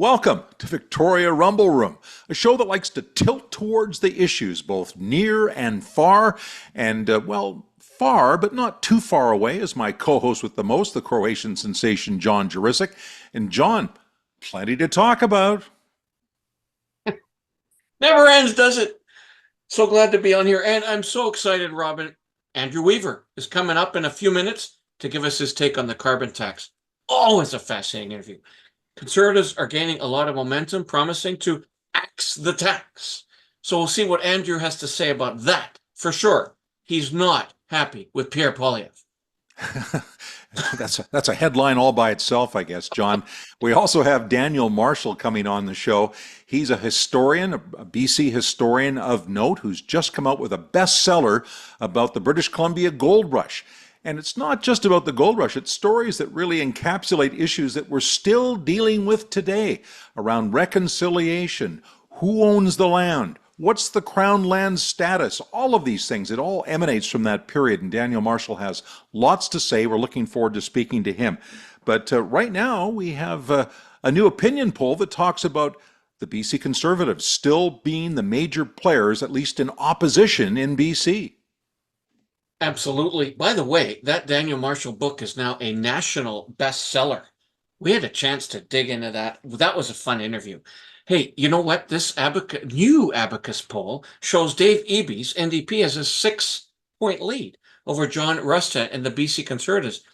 Welcome to Victoria Rumble Room, a show that likes to tilt towards the issues, both near and far, and, far, but not too far away, is my co-host with the most, the Croatian sensation, John Jurisic. And John, plenty to talk about. Never ends, does it? So glad to be on here, and I'm so excited, Robin. Andrew Weaver is coming up in a few minutes to give us his take on the carbon tax. Always a fascinating interview. Conservatives are gaining a lot of momentum, promising to axe the tax. So we'll see what Andrew has to say about that. For sure, he's not happy with Pierre Poilievre. That's a headline all by itself, I guess, John. We also have Daniel Marshall coming on the show. He's a historian, a BC historian of note, who's just come out with a bestseller about the British Columbia gold rush. And it's not just about the gold rush, it's stories that really encapsulate issues that we're still dealing with today around reconciliation, who owns the land, what's the crown land status, all of these things. It all emanates from that period, and Daniel Marshall has lots to say. We're looking forward to speaking to him. But right now we have a new opinion poll that talks about the BC Conservatives still being the major players, at least in opposition in BC. Absolutely. By the way, that Daniel Marshall book is now a national bestseller. We had a chance to dig into that. That was a fun interview. Hey, you know what? This new Abacus poll shows Dave Eby's NDP as a 6-point lead over John Rustad and the BC Conservatives.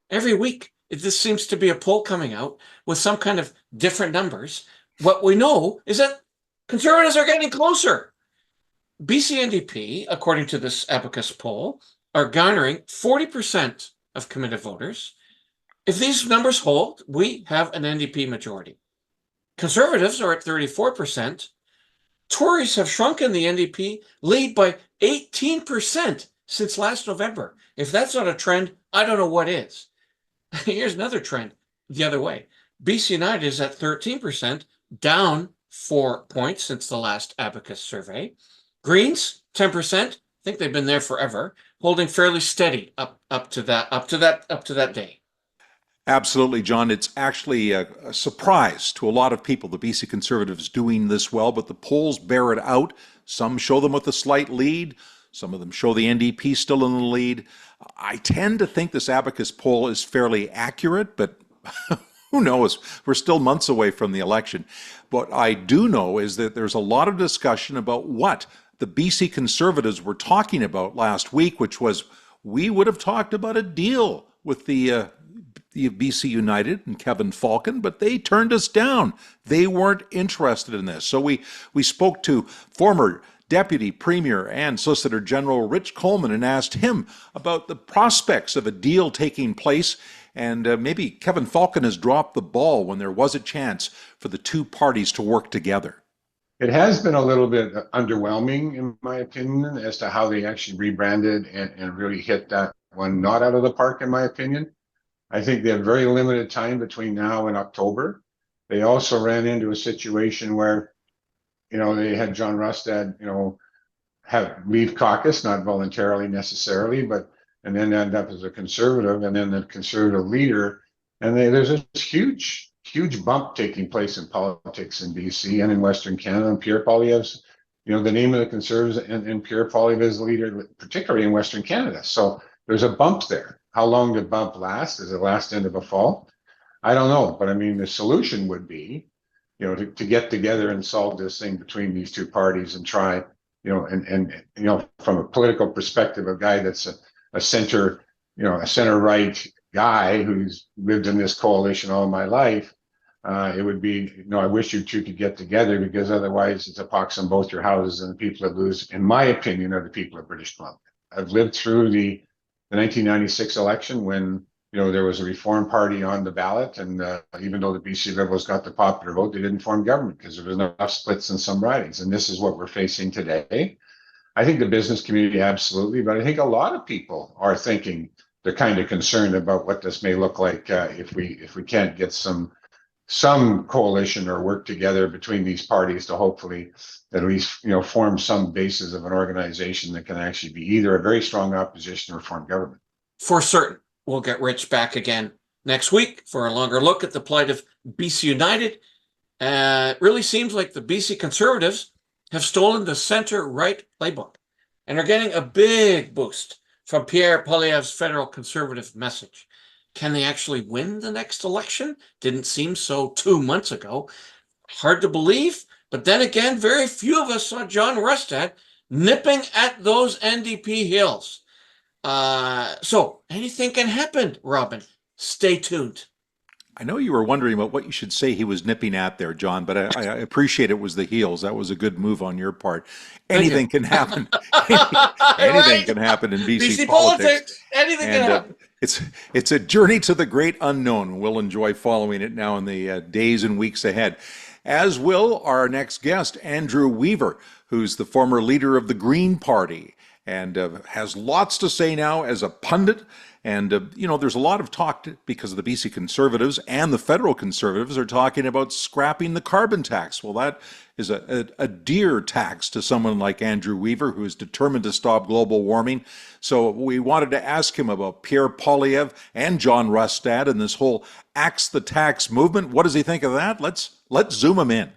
Every week, this seems to be a poll coming out with some kind of different numbers. What we know is that Conservatives are getting closer. BC NDP, according to this Abacus poll, are garnering 40% of committed voters. If these numbers hold, we have an NDP majority. Conservatives are at 34%. Tories have shrunken the NDP lead by 18% since last November. If that's not a trend, I don't know what is. Here's another trend the other way. BC United is at 13%, down 4 points since the last Abacus survey. Greens, 10%. I think they've been there forever, holding fairly steady up to that day. Absolutely, John. It's actually a surprise to a lot of people, the BC Conservatives doing this well, but the polls bear it out. Some show them with a slight lead. Some of them show the NDP still in the lead. I tend to think this Abacus poll is fairly accurate, but who knows? We're still months away from the election. What I do know is that there's a lot of discussion about what the BC Conservatives were talking about last week, which was we would have talked about a deal with the BC United and Kevin Falcon, but they turned us down. They weren't interested in this. So we spoke to former Deputy Premier and Solicitor General Rich Coleman and asked him about the prospects of a deal taking place. And maybe Kevin Falcon has dropped the ball when there was a chance for the two parties to work together. It has been a little bit underwhelming, in my opinion, as to how they actually rebranded and really hit that one not out of the park, in my opinion. I think they have very limited time between now and October. They also ran into a situation where, they had John Rustad, leave caucus, not voluntarily necessarily, and then end up as a conservative, and then the conservative leader. And there's this huge bump taking place in politics in BC and in Western Canada. And Pierre Poilievre's, the name of the Conservatives and Pierre Poilievre is the leader, particularly in Western Canada. So there's a bump there. How long did bump last? Does it last into the fall? I don't know. But I mean, the solution would be, to get together and solve this thing between these two parties and try, from a political perspective, a guy that's a center, a center-right guy who's lived in this coalition all my life. It would be, I wish you two could get together, because otherwise it's a pox on both your houses, and the people that lose, in my opinion, are the people of British Columbia. I've lived through the 1996 election when, there was a Reform Party on the ballot, and even though the BC Liberals got the popular vote, they didn't form government because there was enough splits in some ridings. And this is what we're facing today. I think the business community, absolutely, but I think a lot of people are thinking they're kind of concerned about what this may look like if we can't get some coalition or work together between these parties to hopefully at least form some basis of an organization that can actually be either a very strong opposition or form government. For certain. We'll get Rich back again next week for a longer look at the plight of BC United. It really seems like the BC Conservatives have stolen the center-right playbook and are getting a big boost from Pierre Poilievre's federal conservative message. Can they actually win the next election? Didn't seem so 2 months ago. Hard to believe, but then again, very few of us saw John Rustad nipping at those NDP heels. So anything can happen, Robin. Stay tuned. I know you were wondering about what you should say he was nipping at there, John, but I appreciate it was the heels. That was a good move on your part. Thank you. Anything can happen. Anything Right? can happen in BC BC politics. politics. Anything can And happen. it's a journey to the great unknown. We'll enjoy following it now in the days and weeks ahead, as will our next guest, Andrew Weaver, who's the former leader of the Green Party and has lots to say now as a pundit. And, there's a lot of talk because of the BC Conservatives and the federal Conservatives are talking about scrapping the carbon tax. Well, that is a dear tax to someone like Andrew Weaver, who is determined to stop global warming. So we wanted to ask him about Pierre Poilievre and John Rustad and this whole Axe the Tax movement. What does he think of that? Let's zoom him in.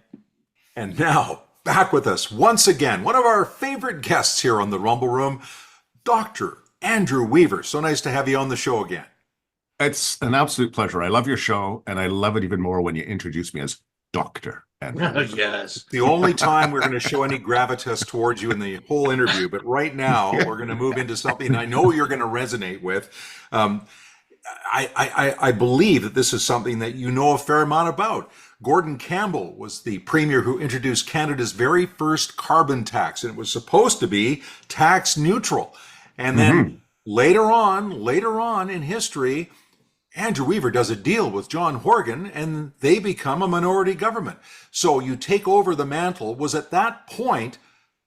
And now, back with us once again, one of our favorite guests here on the Rumble Room, Dr. Andrew Weaver. So nice to have you on the show again. It's an absolute pleasure. I love your show, and I love it even more when you introduce me as Dr. Andrew Weaver. Yes. The only time we're going to show any gravitas towards you in the whole interview, but right now we're going to move into something I know you're going to resonate with. I believe that this is something that you know a fair amount about. Gordon Campbell was the premier who introduced Canada's very first carbon tax, and it was supposed to be tax neutral. And then later on in history, Andrew Weaver does a deal with John Horgan and they become a minority government. So you take over the mantle. Was at that point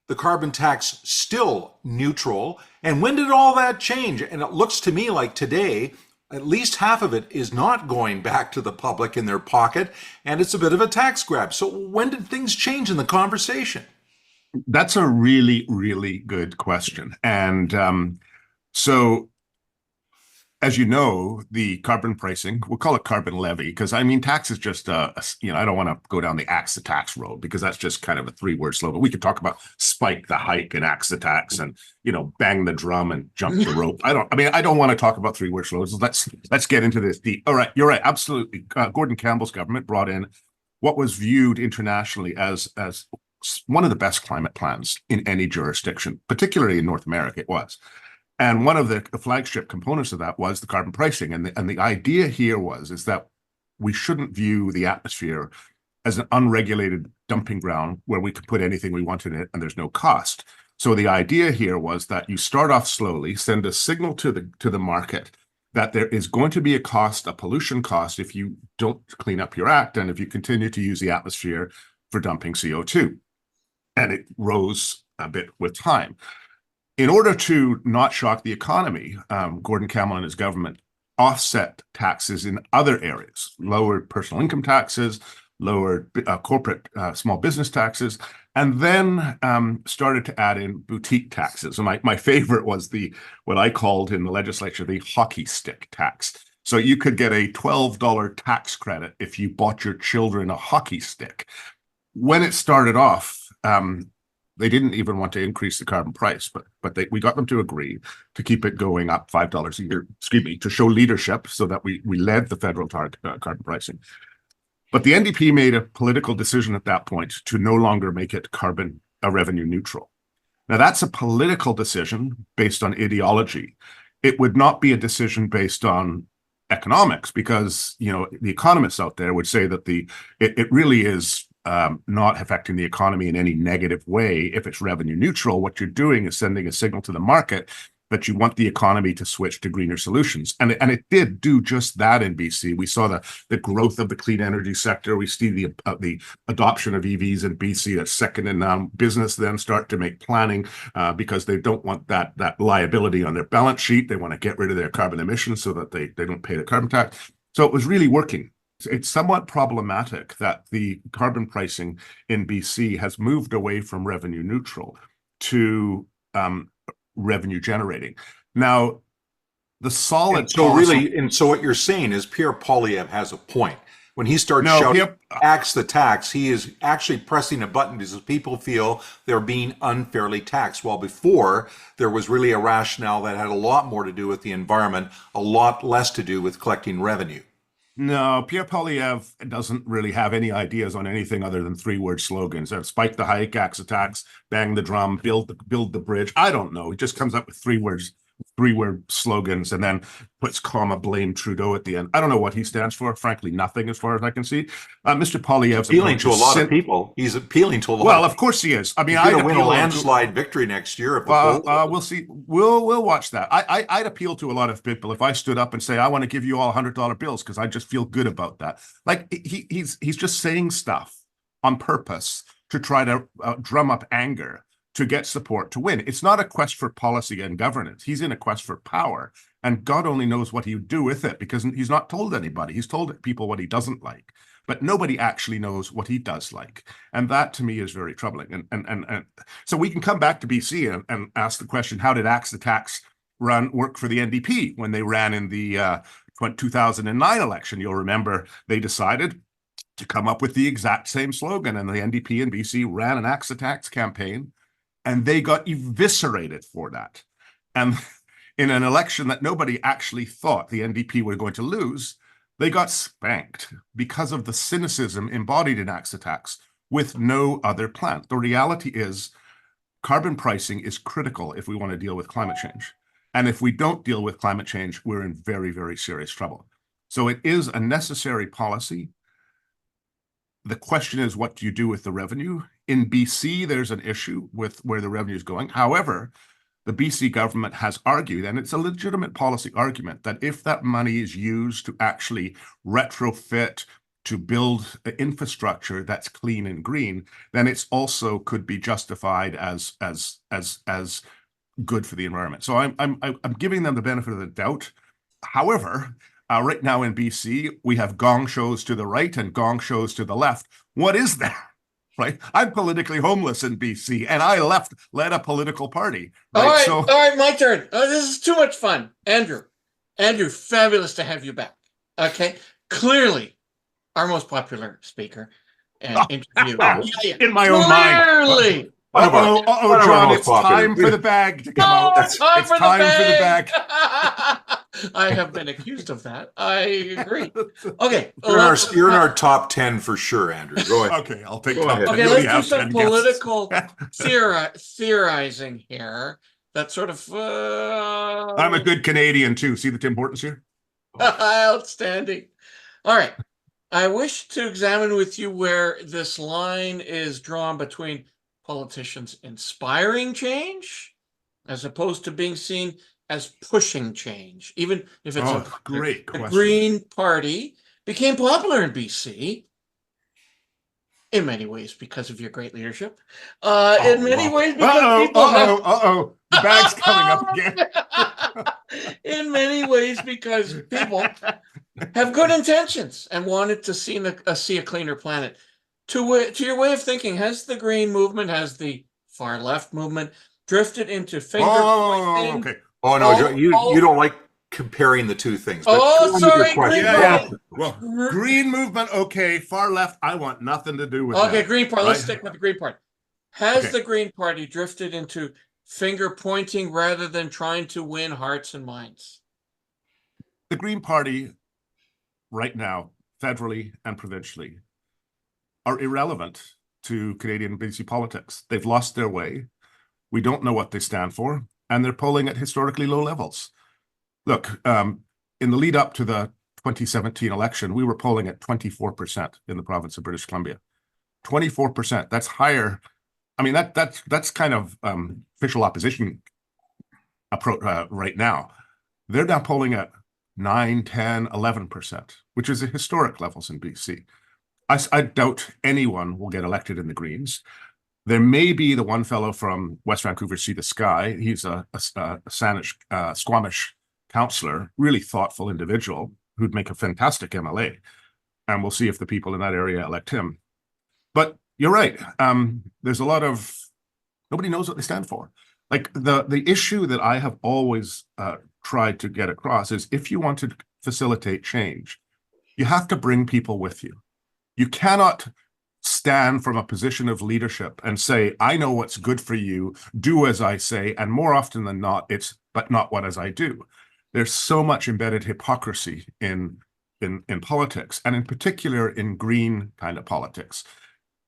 the carbon tax still neutral? And when did all that change? And it looks to me like today, at least half of it is not going back to the public in their pocket, and it's a bit of a tax grab. So when did things change in the conversation? That's a really, really good question. And so, as you know, the carbon pricing, we'll call it carbon levy, because I mean, tax is just, I don't want to go down the axe the tax road because that's just kind of a three-word slogan. We could talk about spike the hike and axe the tax and, bang the drum and jump the rope. I don't want to talk about three-word slogans. Let's get into this deep. All right, you're right, absolutely. Gordon Campbell's government brought in what was viewed internationally as one of the best climate plans in any jurisdiction, particularly in North America, it was. And one of the flagship components of that was the carbon pricing. And the idea here is that we shouldn't view the atmosphere as an unregulated dumping ground where we could put anything we want in it and there's no cost. So the idea here was that you start off slowly, send a signal to the market that there is going to be a cost, a pollution cost, if you don't clean up your act and if you continue to use the atmosphere for dumping CO2. And it rose a bit with time. In order to not shock the economy, Gordon Campbell and his government offset taxes in other areas, lowered personal income taxes, lowered corporate small business taxes, and then started to add in boutique taxes. And my favorite was what I called in the legislature the hockey stick tax. So you could get a $12 tax credit if you bought your children a hockey stick. When it started off, they didn't even want to increase the carbon price, but we got them to agree to keep it going up $5 a year, to show leadership so that we led the federal carbon pricing. But the NDP made a political decision at that point to no longer make it carbon revenue neutral. Now, that's a political decision based on ideology. It would not be a decision based on economics because, the economists out there would say that it really is not affecting the economy in any negative way. If it's revenue neutral, what you're doing is sending a signal to the market that you want the economy to switch to greener solutions. And it did do just that in BC. We saw the growth of the clean energy sector. We see the adoption of EVs in BC. That's second in business then start to make planning because they don't want that liability on their balance sheet. They want to get rid of their carbon emissions so that they don't pay the carbon tax. So it was really working. It's somewhat problematic that the carbon pricing in BC has moved away from revenue neutral to revenue generating. Now, the solid so what you're saying is Pierre Poilievre has a point. When he starts No, shouting, Pierre, tax the tax, he is actually pressing a button because people feel they're being unfairly taxed. While before, there was really a rationale that had a lot more to do with the environment, a lot less to do with collecting revenue. no, Pierre Poilievre doesn't really have any ideas on anything other than three-word slogans. Spike the hike, axe the tax, bang the drum, build the bridge. I don't know. He just comes up with three-word slogans, and then puts comma blame Trudeau at the end. I don't know what he stands for. Frankly, nothing as far as I can see. Mr. Poilievre's Appealing approach to a is lot of people. He's appealing to a lot well, of of course he is. I mean, He's I'd going to win a appeal to landslide victory next year if the poll. we'll see. We'll watch that. I'd appeal to a lot of people if I stood up and say I want to give you all $100 bills because I just feel good about that. Like he's just saying stuff on purpose to try to drum up anger to get support to win. It's not a quest for policy and governance. He's in a quest for power, and God only knows what he would do with it because he's not told anybody. He's told people what he doesn't like, but nobody actually knows what he does like, and that to me is very troubling. And so we can come back to BC and ask the question: how did axe the tax work for the NDP when they ran in the 2009 election? You'll remember they decided to come up with the exact same slogan, and the NDP in BC ran an axe the tax campaign, and they got eviscerated for that. And in an election that nobody actually thought the NDP were going to lose, they got spanked because of the cynicism embodied in axe the tax with no other plan. The reality is carbon pricing is critical if we want to deal with climate change. And if we don't deal with climate change, we're in very, very serious trouble. So it is a necessary policy. The question is, what do you do with the revenue? In BC, there's an issue with where the revenue is going. However, the BC government has argued, and it's a legitimate policy argument, that if that money is used to actually retrofit, to build infrastructure that's clean and green, then it's also could be justified as good for the environment. So I'm giving them the benefit of the doubt. However, right now in BC, we have gong shows to the right and gong shows to the left. What is there? Right? I'm politically homeless in BC, and I led a political party. Right? All right, my turn. This is too much fun. Andrew, fabulous to have you back. Okay, clearly our most popular speaker and interview. In my own mind. Clearly. John, it's time for the bag to come out. It's time for the bag. bag. I have been accused of that. I agree. Okay. You're in our top 10 for sure, Andrew. Go ahead. Okay, I'll take Go ahead. Okay, let's do some political theorizing here. That sort of I'm a good Canadian too. See the Tim Hortons here? outstanding. All right. I wish to examine with you where this line is drawn between politicians inspiring change as opposed to being seen as pushing change. Even if it's great the question. Green Party became popular in BC in many ways because of your great leadership. In many ways because the bag's coming up again. in many ways because people have good intentions and wanted to see a cleaner planet. To your way of thinking, has the Green movement, has the far left movement drifted into finger pointing? Okay. Oh no, you don't like comparing the two things. But sorry, Green movement. Okay, far left. I want nothing to do with that. Okay, Green Party. Let's stick with the Green Party. Has the Green Party drifted into finger pointing rather than trying to win hearts and minds? The Green Party, right now, federally and provincially, are irrelevant to Canadian BC politics. They've lost their way. We don't know what they stand for, and they're polling at historically low levels. Look, in the lead up to the 2017 election, we were polling at 24% in the province of British Columbia. 24%. That's higher. I mean, that's kind of official opposition approach right now. They're now polling at 9, 10, 11%, which is the historic levels in BC. I doubt anyone will get elected in the Greens. There may be the one fellow from West Vancouver, See the Sky. He's a Squamish councillor, really thoughtful individual who'd make a fantastic MLA. And we'll see if the people in that area elect him. But you're right. There's a lot of, nobody knows what they stand for. Like the issue that I have always tried to get across is if you want to facilitate change, You have to bring people with you. You cannot stand from a position of leadership and say, I know what's good for you, do as I say, and more often than not, it's but not what as I do. There's so much embedded hypocrisy in politics, and in particular in green kind of politics.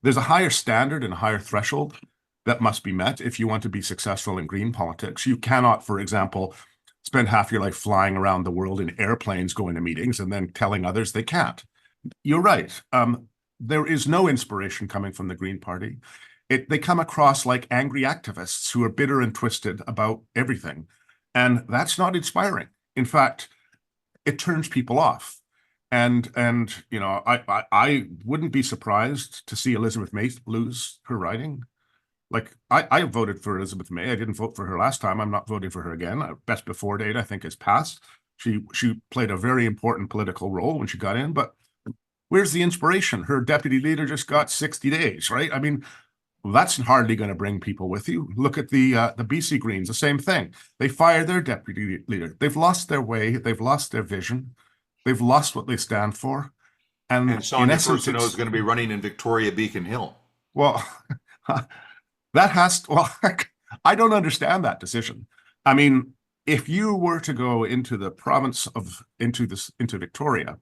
There's a higher standard and a higher threshold that must be met if you want to be successful in green politics. You cannot, for example, spend half your life flying around the world in airplanes going to meetings and then telling others they can't. You're right. There is no inspiration coming from the Green Party. They come across like angry activists who are bitter and twisted about everything. And that's not inspiring. In fact, it turns people off. And you know, I wouldn't be surprised to see Elizabeth May lose her riding. Like, I voted for Elizabeth May. I didn't vote for her last time. I'm not voting for her again. Best before date, I think, is passed. She played a very important political role when she got in, but where's the inspiration? Her deputy leader just got 60 days, right? I mean, that's hardly going to bring people with you. Look at the BC Greens, the same thing. They fired their deputy leader. They've lost their way. They've lost their vision. They've lost what they stand for. And Sonia Personneau is going to be running in Victoria Beacon Hill. Well, I don't understand that decision. I mean, if you were to go into the province of, into Victoria,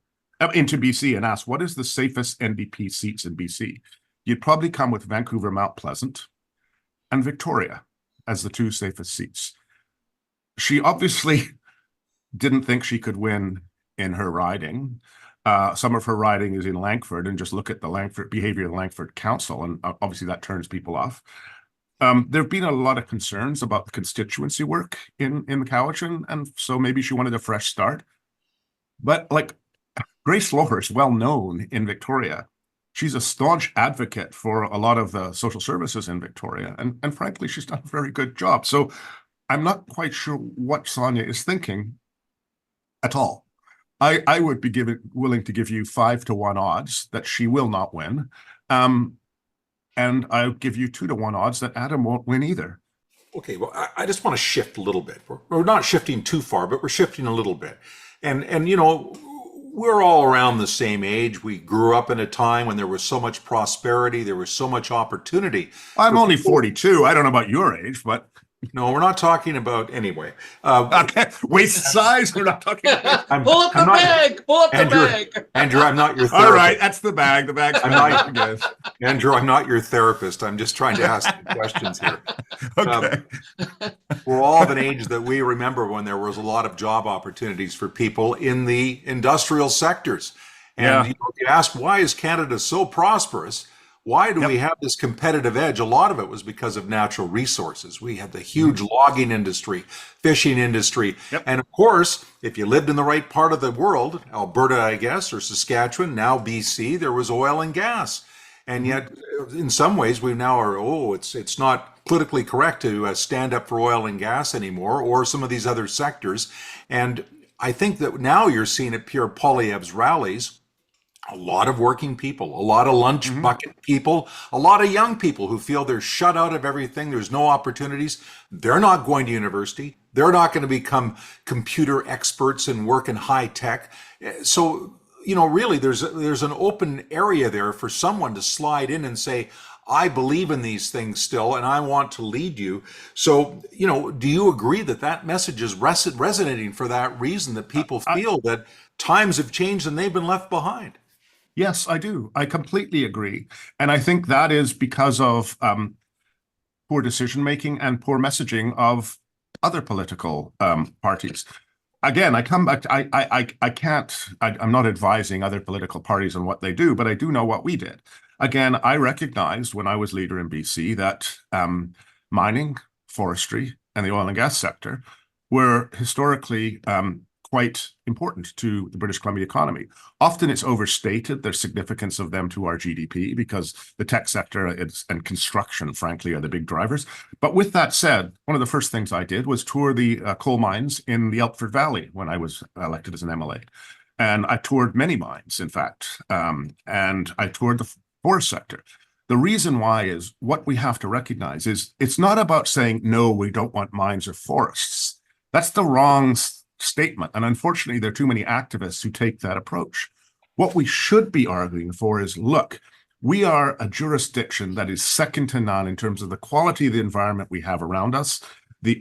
into BC and ask, what is the safest NDP seats in BC? You'd probably come with Vancouver, Mount Pleasant, and Victoria as the two safest seats. She obviously didn't think she could win in her riding. Some of her riding is in Langford, and just look at the Langford behavior of the Langford Council, and obviously that turns people off. There have been a lot of concerns about the constituency work in Cowichan, and so maybe she wanted a fresh start. But like, Grace Loher is well known in Victoria. She's a staunch advocate for a lot of the social services in Victoria, and frankly, she's done a very good job. So I'm not quite sure what Sonia is thinking at all. I would be willing to give you 5-1 odds that she will not win. And I'll give you 2-1 odds that Adam won't win either. Okay, well, I just want to shift a little bit. We're not shifting too far, but we're shifting a little bit. And you know, we're all around the same age. We grew up in a time when there was so much prosperity, there was so much opportunity. I'm only 42. I don't know about your age, but... No, we're not talking about anyway. Okay, waist size. We're not talking about. Pull up the bag. Pull up the bag. Andrew, I'm not your therapist. All right, that's the bag. The bag's I'm not, Andrew, I'm not your therapist. I'm just trying to ask questions here. Okay. We're all of an age that we remember when there was a lot of job opportunities for people in the industrial sectors. And you ask, why is Canada so prosperous? Why do we have this competitive edge? A lot of it was because of natural resources. We had the huge logging industry, fishing industry. And of course, if you lived in the right part of the world, Alberta, I guess, or Saskatchewan, now BC, there was oil and gas. And yet, in some ways, we now are, it's not politically correct to stand up for oil and gas anymore, or some of these other sectors. And I think that now you're seeing at Pierre Poilievre's rallies, a lot of working people, a lot of lunch bucket people, a lot of young people who feel they're shut out of everything. There's no opportunities. They're not going to university. They're not going to become computer experts and work in high tech. So, you know, really there's an open area there for someone to slide in and say, I believe in these things still, and I want to lead you. So, you know, do you agree that that message is resonating for that reason, that people feel that times have changed and they've been left behind? Yes, I do. I completely agree. And I think that is because of poor decision-making and poor messaging of other political parties. Again, I come back to, I'm not advising other political parties on what they do, but I do know what we did. Again, I recognized when I was leader in BC that mining, forestry, and the oil and gas sector were historically quite important to the British Columbia economy. Often it's overstated, the significance of them to our GDP, because the tech sector and construction, frankly, are the big drivers. But with that said, one of the first things I did was tour the coal mines in the Elkford Valley when I was elected as an MLA. And I toured many mines, in fact, and I toured the forest sector. The reason why is what we have to recognize is it's not about saying, no, we don't want mines or forests. That's the wrong statement. And unfortunately, there are too many activists who take that approach. What we should be arguing for is, look, we are a jurisdiction that is second to none in terms of the quality of the environment we have around us,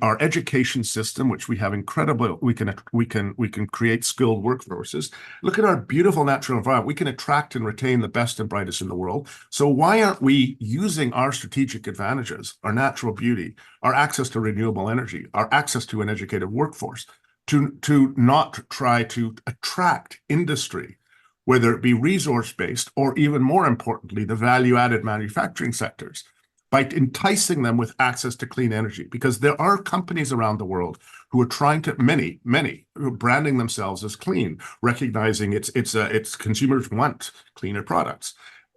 our education system, which we have incredible, we can create skilled workforces. Look at our beautiful natural environment. We can attract and retain the best and brightest in the world. So why aren't we using our strategic advantages, our natural beauty, our access to renewable energy, our access to an educated workforce, to not try to attract industry, whether it be resource-based or, even more importantly, the value-added manufacturing sectors, by enticing them with access to clean energy? Because there are companies around the world who are trying to, many, who are branding themselves as clean, recognizing it's consumers want cleaner products.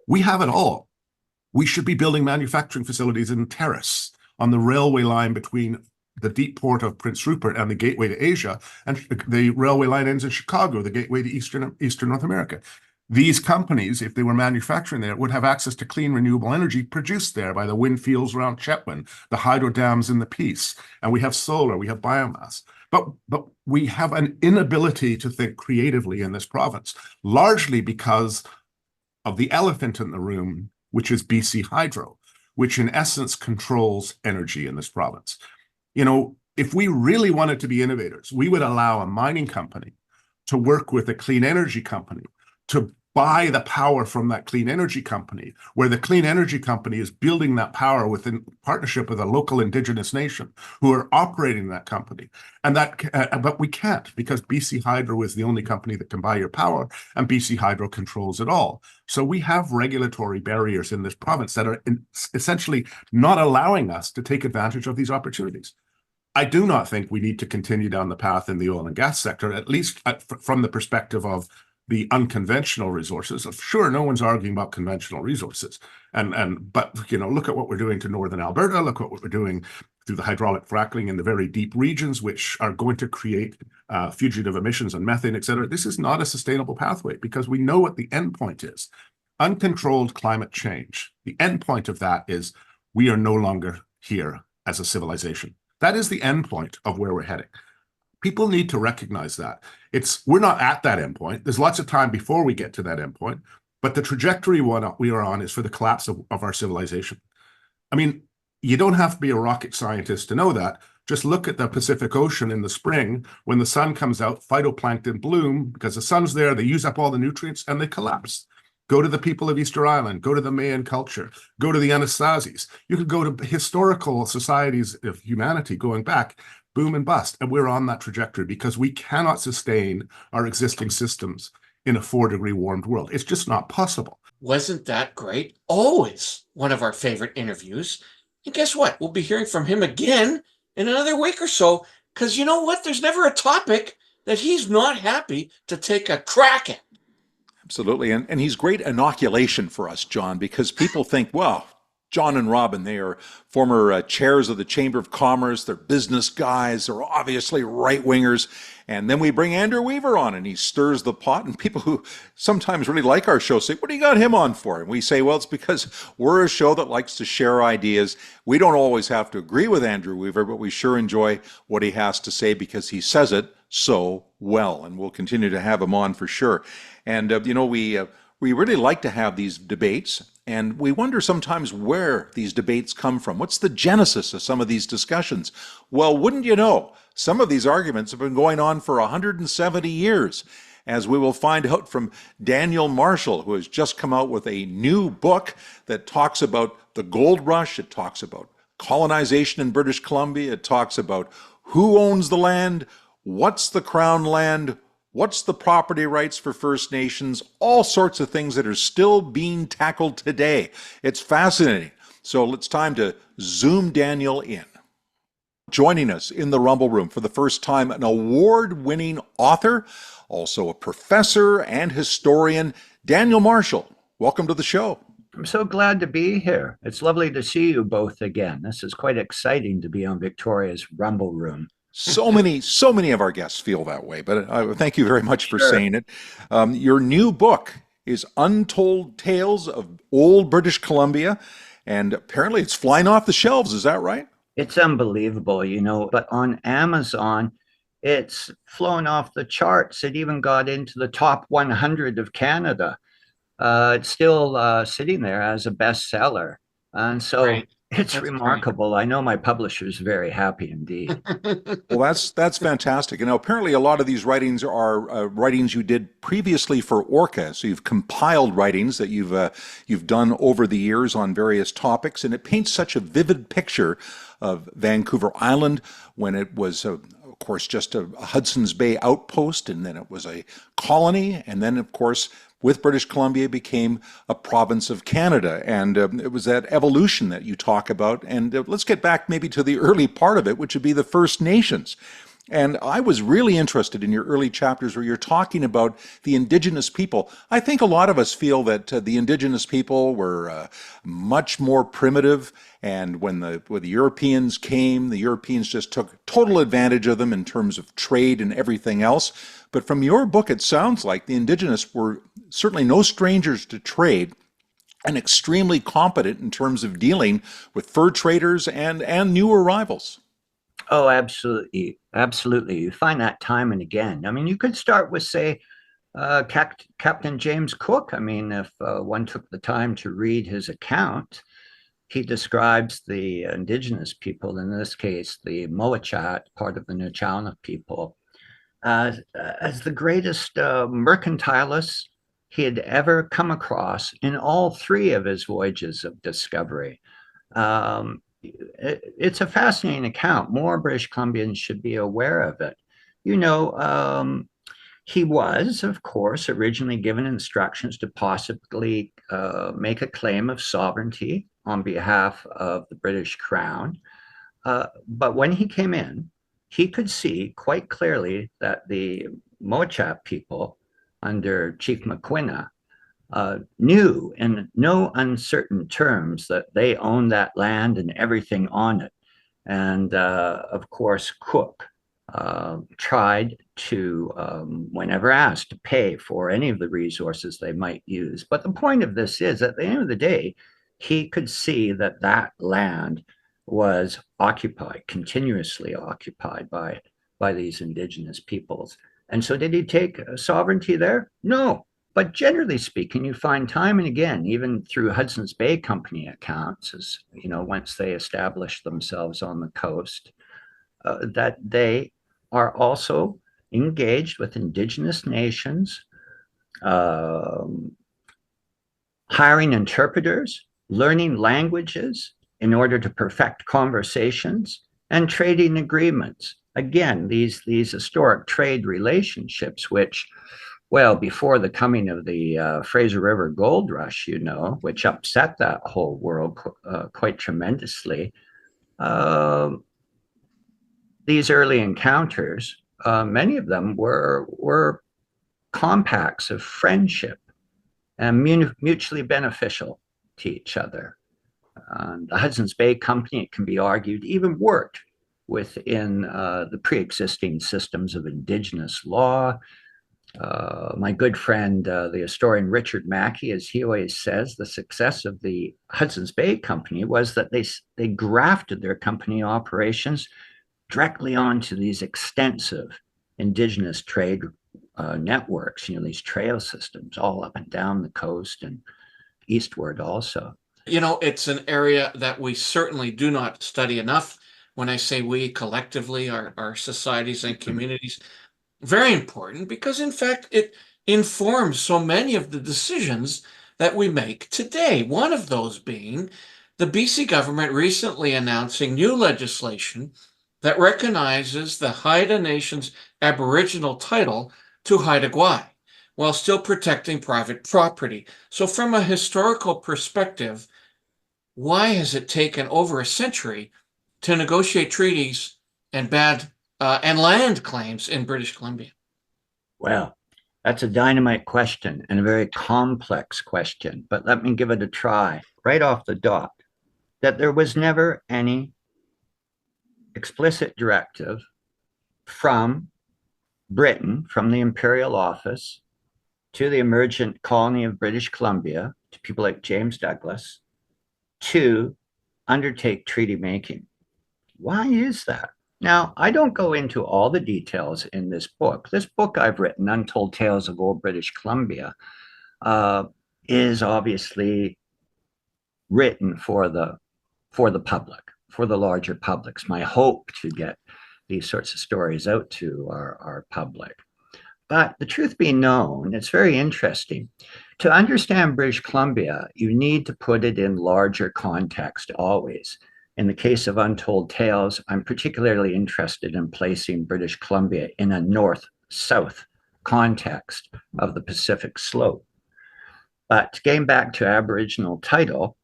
We have it all. We should be building manufacturing facilities in Terrace on the railway line between the deep port of Prince Rupert and the gateway to Asia, and the railway line ends in Chicago, the gateway to Eastern North America. These companies, if they were manufacturing there, would have access to clean renewable energy produced there by the wind fields around Chetwynd, the hydro dams in the Peace, and we have solar, we have biomass. But we have an inability to think creatively in this province, largely because of the elephant in the room, which is BC Hydro, which in essence controls energy in this province. You know, if we really wanted to be innovators, we would allow a mining company to work with a clean energy company to buy the power from that clean energy company, where the clean energy company is building that power within partnership with a local Indigenous nation who are operating that company. And but we can't, because BC Hydro is the only company that can buy your power, and BC Hydro controls it all. So we have regulatory barriers in this province that are essentially not allowing us to take advantage of these opportunities. I do not think we need to continue down the path in the oil and gas sector, at least from the perspective of the unconventional resources. Sure, no one's arguing about conventional resources, but you know, look at what we're doing to northern Alberta. Look at what we're doing through the hydraulic fracking in the very deep regions, which are going to create fugitive emissions and methane, et cetera. This is not a sustainable pathway, because we know what the end point is: uncontrolled climate change. The end point of that is we are no longer here as a civilization. That is the end point of where we're heading. People need to recognize that. We're not at that endpoint. There's lots of time before we get to that endpoint, but the trajectory we are on is for the collapse of our civilization. I mean, you don't have to be a rocket scientist to know that. Just look at the Pacific Ocean in the spring. When the sun comes out, phytoplankton bloom because the sun's there, they use up all the nutrients and they collapse. Go to the people of Easter Island, go to the Mayan culture, go to the Anastasies. You could go to historical societies of humanity going back, boom and bust. And we're on that trajectory because we cannot sustain our existing systems in a 4-degree warmed world. It's just not possible. Wasn't that great? Always one of our favorite interviews. And guess what? We'll be hearing from him again in another week or so, because you know what? There's never a topic that he's not happy to take a crack at. Absolutely. And he's great inoculation for us, John, because people think, well, John and Robin, they are former chairs of the Chamber of Commerce. They're business guys. They're obviously right-wingers. And then we bring Andrew Weaver on and he stirs the pot. And people who sometimes really like our show say, what do you got him on for? And we say, well, it's because we're a show that likes to share ideas. We don't always have to agree with Andrew Weaver, but we sure enjoy what he has to say because he says it so well. And we'll continue to have him on for sure. And, you know, we really like to have these debates, and we wonder sometimes where these debates come from. What's the genesis of some of these discussions? Well, wouldn't you know, some of these arguments have been going on for 170 years, as we will find out from Daniel Marshall, who has just come out with a new book that talks about the gold rush. It talks about colonization in British Columbia. It talks about who owns the land, what's the Crown land, what's the property rights for First Nations, all sorts of things that are still being tackled today. It's fascinating. So it's time to zoom Daniel in. Joining us in the Rumble Room for the first time, an award-winning author, also a professor and historian, Daniel Marshall. Welcome to the show. I'm so glad to be here. It's lovely to see you both again. This is quite exciting to be on Victoria's Rumble Room. So many of our guests feel that way, but thank you very much for saying it. Your new book is Untold Tales of Old British Columbia, and apparently it's flying off the shelves. Is that right? It's unbelievable, you know, but on Amazon, It's flown off the charts. It even got into the top 100 of Canada. It's still sitting there as a bestseller. And so Great. it's That's great. remarkable. I know my publisher is very happy indeed. Well, that's fantastic. And now apparently a lot of these writings are writings you did previously for Orca. So you've compiled writings that you've done over the years on various topics, and it paints such a vivid picture of Vancouver Island when it was, of course, just a Hudson's Bay outpost, and then it was a colony, and then, of course, with British Columbia became a province of Canada. And it was that evolution that you talk about. And let's get back maybe to the early part of it, which would be the First Nations. And I was really interested in your early chapters where you're talking about the Indigenous people. I think a lot of us feel that the Indigenous people were much more primitive, and when the Europeans came, the Europeans just took total advantage of them in terms of trade and everything else. But from your book, it sounds like the Indigenous were certainly no strangers to trade and extremely competent in terms of dealing with fur traders and new arrivals. Oh, absolutely. Absolutely. You find that time and again. I mean, you could start with, say, Captain James Cook. I mean, if one took the time to read his account, he describes the Indigenous people, in this case, the Moachat, part of the Nuchauna people, as the greatest mercantilists he had ever come across in all three of his voyages of discovery. It's a fascinating account. More British Columbians should be aware of it. You know, he was, of course, originally given instructions to possibly make a claim of sovereignty on behalf of the British Crown. But when he came in, he could see quite clearly that the Moachat people under Chief McQuina knew in no uncertain terms that they owned that land and everything on it. And of course, Cook tried to, whenever asked, to pay for any of the resources they might use. But the point of this is, at the end of the day, he could see that that land was occupied, continuously occupied by these Indigenous peoples. And so did he take sovereignty there? No. But generally speaking, you find time and again, even through Hudson's Bay Company accounts, as you know, once they established themselves on the coast, that they are also engaged with Indigenous nations, hiring interpreters, learning languages in order to perfect conversations, and trading agreements. Again, these historic trade relationships, which, well, before the coming of the Fraser River Gold Rush, you know, which upset that whole world quite tremendously, these early encounters, many of them were compacts of friendship and mutually beneficial to each other. The Hudson's Bay Company, it can be argued, even worked within the pre-existing systems of Indigenous law. My good friend, the historian Richard Mackey, as he always says, the success of the Hudson's Bay Company was that they grafted their company operations directly onto these extensive Indigenous trade networks, you know, these trail systems all up and down the coast and eastward also. You know, it's an area that we certainly do not study enough. When I say we collectively, our societies and communities, very important because, in fact, it informs so many of the decisions that we make today. One of those being the BC government recently announcing new legislation that recognizes the Haida Nation's Aboriginal title to Haida Gwaii, while still protecting private property. So from a historical perspective, why has it taken over a century to negotiate treaties and and land claims in British Columbia? Well, that's a dynamite question and a very complex question, but let me give it a try right off the dot. That there was never any explicit directive from Britain, from the Imperial Office, to the emergent colony of British Columbia, to people like James Douglas, to undertake treaty making. Why is that? Now, I don't go into all the details in this book. This book I've written, Untold Tales of Old British Columbia, uh, is obviously written for the public, for the larger publics. My hope to get these sorts of stories out to our public. But the truth be known, it's very interesting. To understand British Columbia, you need to put it in larger context always. In the case of Untold Tales, I'm particularly interested in placing British Columbia in a north-south context of the Pacific slope. But getting back to Aboriginal title,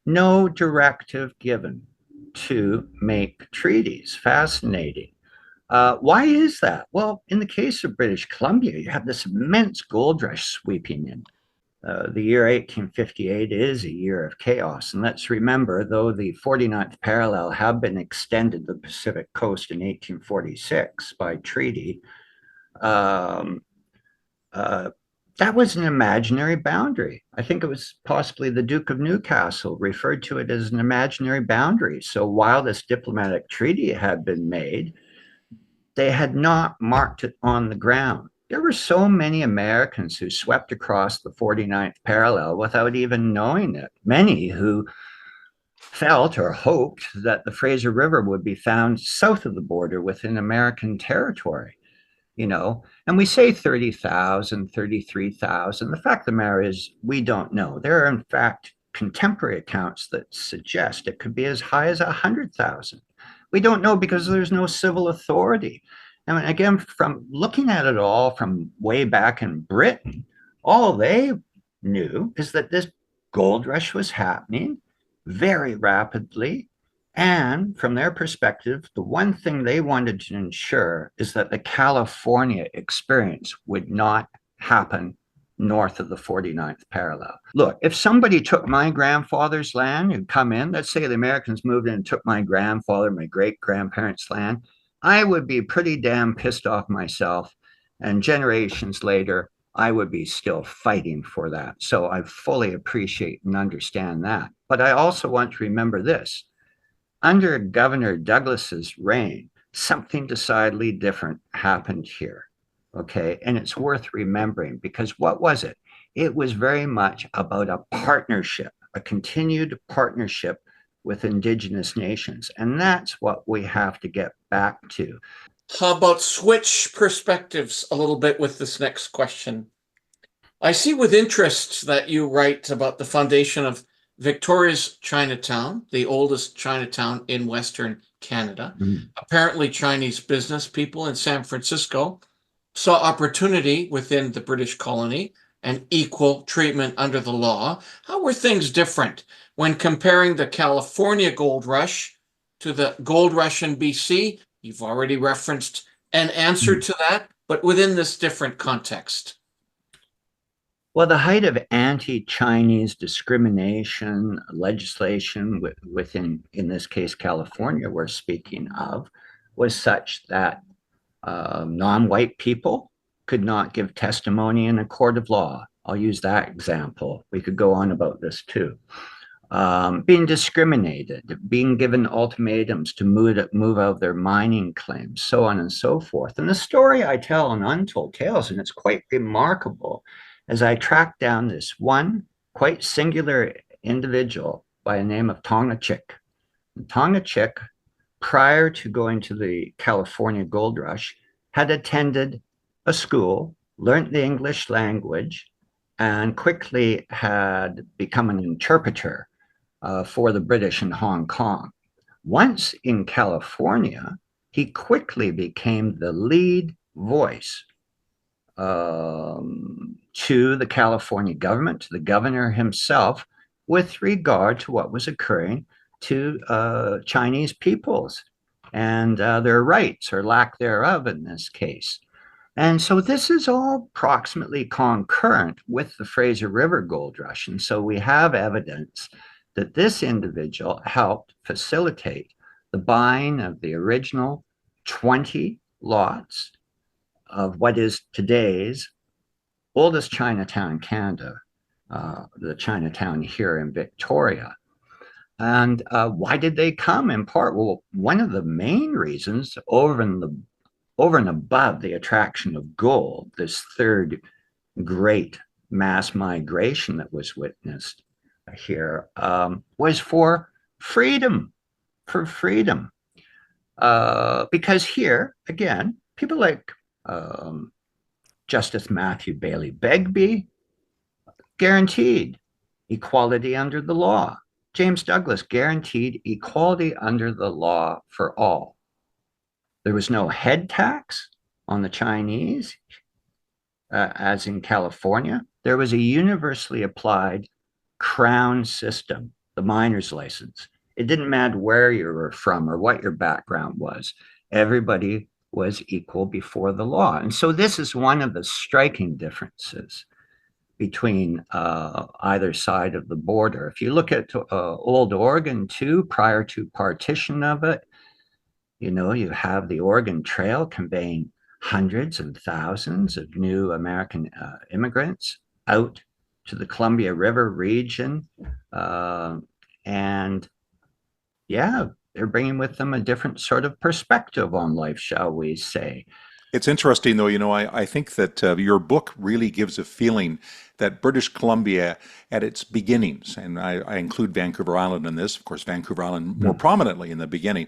no directive given to make treaties. Fascinating. Why is that? Well, in the case of British Columbia, you have this immense gold rush sweeping in. The year 1858 is a year of chaos. And let's remember, though the 49th parallel had been extended to the Pacific coast in 1846 by treaty, um, that was an imaginary boundary. I think it was possibly the Duke of Newcastle referred to it as an imaginary boundary. So while this diplomatic treaty had been made, they had not marked it on the ground. There were so many Americans who swept across the 49th parallel without even knowing it. Many who felt or hoped that the Fraser River would be found south of the border within American territory. And we say 30,000, 33,000. The fact of the matter is, we don't know. There are, in fact, contemporary accounts that suggest it could be as high as 100,000. We don't know because there's no civil authority. And again, from looking at it all from way back in Britain, all they knew is that this gold rush was happening very rapidly. And from their perspective, the one thing they wanted to ensure is that the California experience would not happen north of the 49th parallel. Look, if somebody took my grandfather's land and come in, let's say the Americans moved in and took my grandfather, my great grandparents' land, I would be pretty damn pissed off myself. And generations later, I would be still fighting for that. So I fully appreciate and understand that. But I also want to remember this. Under Governor Douglas's reign, something decidedly different happened here. Okay. And it's worth remembering because what was it? It was very much about a partnership, a continued partnership with Indigenous nations. And that's what we have to get back to. How about switch perspectives a little bit with this next question? I see with interest that you write about the foundation of Victoria's Chinatown, the oldest Chinatown in Western Canada. Apparently, Chinese business people in San Francisco saw opportunity within the British colony and equal treatment under the law. How were things different when comparing the California gold rush to the gold rush in BC? You've already referenced an answer to that, but within this different context. Well, the height of anti-Chinese discrimination legislation within, in this case, California, we're speaking of, was such that non-white people could not give testimony in a court of law. I'll use that example. We could go on about this too. Being discriminated, being given ultimatums to move out their mining claims, so on and so forth. And the story I tell in Untold Tales, and it's quite remarkable, as I tracked down this one quite singular individual by the name of Tonga Chick. Tonga Chick, prior to going to the California Gold Rush, had attended a school, learned the English language, and quickly had become an interpreter for the British in Hong Kong. Once in California, he quickly became the lead voice to the California government, to the governor himself, with regard to what was occurring to Chinese peoples and their rights or lack thereof in this case. And so this is all approximately concurrent with the Fraser River Gold Rush. And so we have evidence that this individual helped facilitate the buying of the original 20 lots of what is today's oldest Chinatown in Canada, the Chinatown here in Victoria. And why did they come? In part, well, one of the main reasons, over and above the attraction of gold, this third great mass migration that was witnessed here, was for freedom, for freedom. Because here, again, people like um, Justice Matthew Bailey Begbie guaranteed equality under the law. James Douglas guaranteed equality under the law for all. There was no head tax on the Chinese, as in California. There was a universally applied crown system, the miner's license. It didn't matter where you were from or what your background was. Everybody was equal before the law. And so this is one of the striking differences between either side of the border. If you look at old Oregon too, prior to partition of it, you have the Oregon Trail conveying hundreds and thousands of new American immigrants out to the Columbia River region. And yeah, they're bringing with them a different sort of perspective on life, shall we say. It's interesting, though, I think that your book really gives a feeling that British Columbia at its beginnings, and I include Vancouver Island in this, of course, Vancouver Island more prominently in the beginning,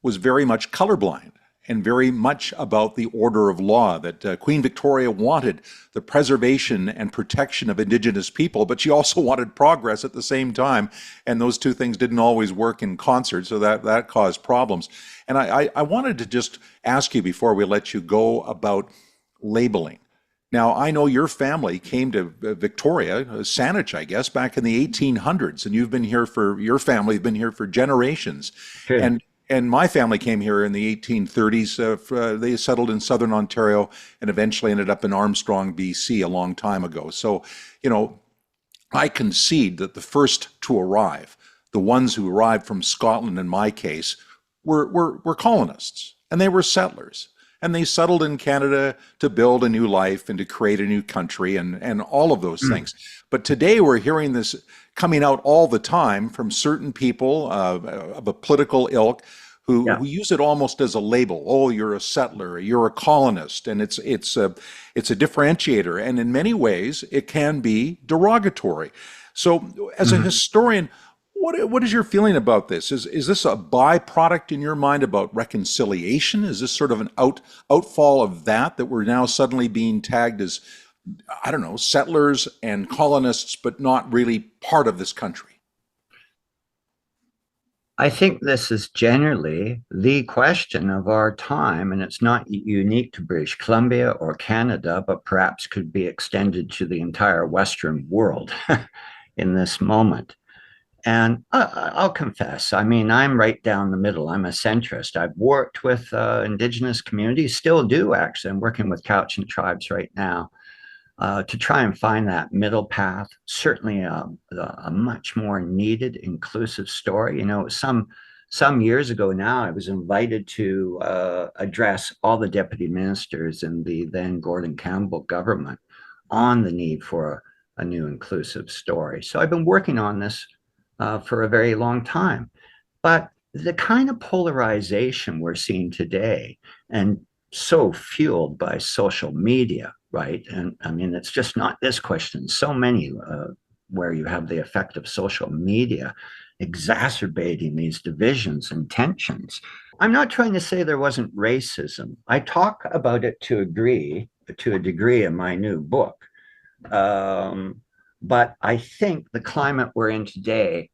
was very much colorblind and very much about the order of law, that Queen Victoria wanted the preservation and protection of Indigenous people, but she also wanted progress at the same time, and those two things didn't always work in concert, so that caused problems. And I wanted to just ask you before we let you go about labeling. Now, I know your family came to Victoria, Saanich, I guess, back in the 1800s, and your family has been here for generations. Sure. And my family came here in the 1830s. They settled in southern Ontario and eventually ended up in Armstrong, BC, a long time ago. So, I concede that the first to arrive, the ones who arrived from Scotland in my case, were colonists, and they were settlers. And they settled in Canada to build a new life and to create a new country and all of those things. But today we're hearing this coming out all the time from certain people of a political ilk who use it almost as a label. Oh, you're a settler, you're a colonist, and it's a differentiator. And in many ways, it can be derogatory. So, as a historian, what is your feeling about this? Is this a byproduct in your mind about reconciliation? Is this sort of an outfall of that we're now suddenly being tagged as, I don't know, settlers and colonists, but not really part of this country? I think this is generally the question of our time, and it's not unique to British Columbia or Canada, but perhaps could be extended to the entire Western world in this moment. And I'll confess, I mean, I'm right down the middle. I'm a centrist. I've worked with Indigenous communities, still do actually. I'm working with Cowichan tribes right now to try and find that middle path. Certainly a much more needed, inclusive story. Some years ago now, I was invited to address all the deputy ministers in the then Gordon Campbell government on the need for a new inclusive story. So I've been working on this for a very long time. But the kind of polarization we're seeing today, and so fueled by social media, right? And I mean, it's just not this question, so many where you have the effect of social media exacerbating these divisions and tensions. I'm not trying to say there wasn't racism. I talk about it to a degree in my new book. But I think the climate we're in today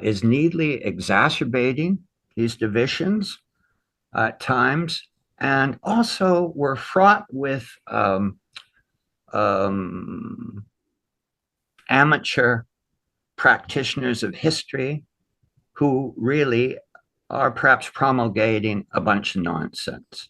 is neatly exacerbating these divisions at times, and also we're fraught with amateur practitioners of history who really are perhaps promulgating a bunch of nonsense.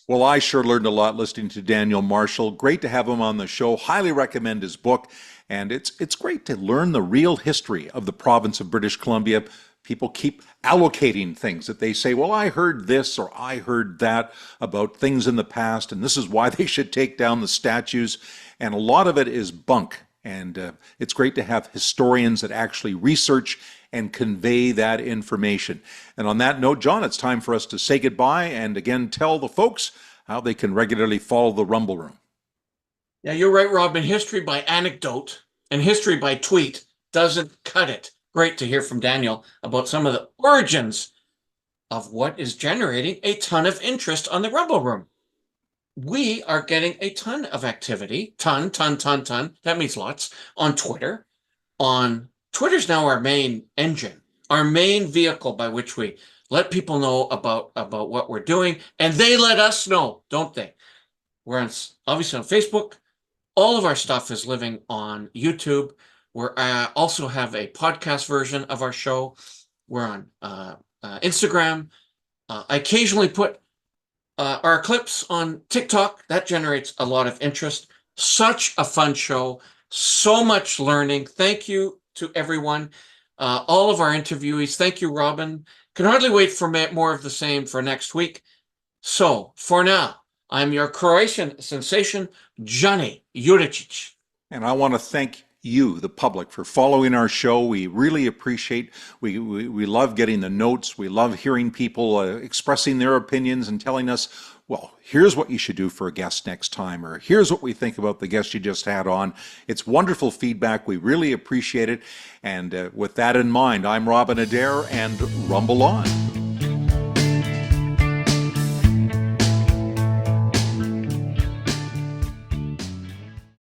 Well, I sure learned a lot listening to Daniel Marshall. Great to have him on the show. Highly recommend his book. And it's great to learn the real history of the province of British Columbia. People keep allocating things that they say, well, I heard this or I heard that about things in the past, and this is why they should take down the statues. And a lot of it is bunk. And it's great to have historians that actually research and convey that information. And on that note, John, it's time for us to say goodbye and again tell the folks how they can regularly follow the Rumble Room. Yeah, you're right, Robin. History by anecdote and history by tweet doesn't cut it. Great to hear from Daniel about some of the origins of what is generating a ton of interest on the Rumble Room. We are getting a ton of activity, ton. That means lots on Twitter. Twitter's now our main engine, our main vehicle by which we let people know about what we're doing, and they let us know, don't they? We're obviously on Facebook. All of our stuff is living on YouTube. We also have a podcast version of our show. We're on Instagram. I occasionally put our clips on TikTok. That generates a lot of interest. Such a fun show. So much learning. Thank you to everyone. All of our interviewees. Thank you, Robin. Can hardly wait for more of the same for next week. So, for now, I'm your Croatian sensation, Johnny Juricic. And I want to thank you, the public, for following our show. We really appreciate, we love getting the notes. We love hearing people expressing their opinions and telling us, well, here's what you should do for a guest next time, or here's what we think about the guest you just had on. It's wonderful feedback. We really appreciate it. And with that in mind, I'm Robin Adair, and rumble on.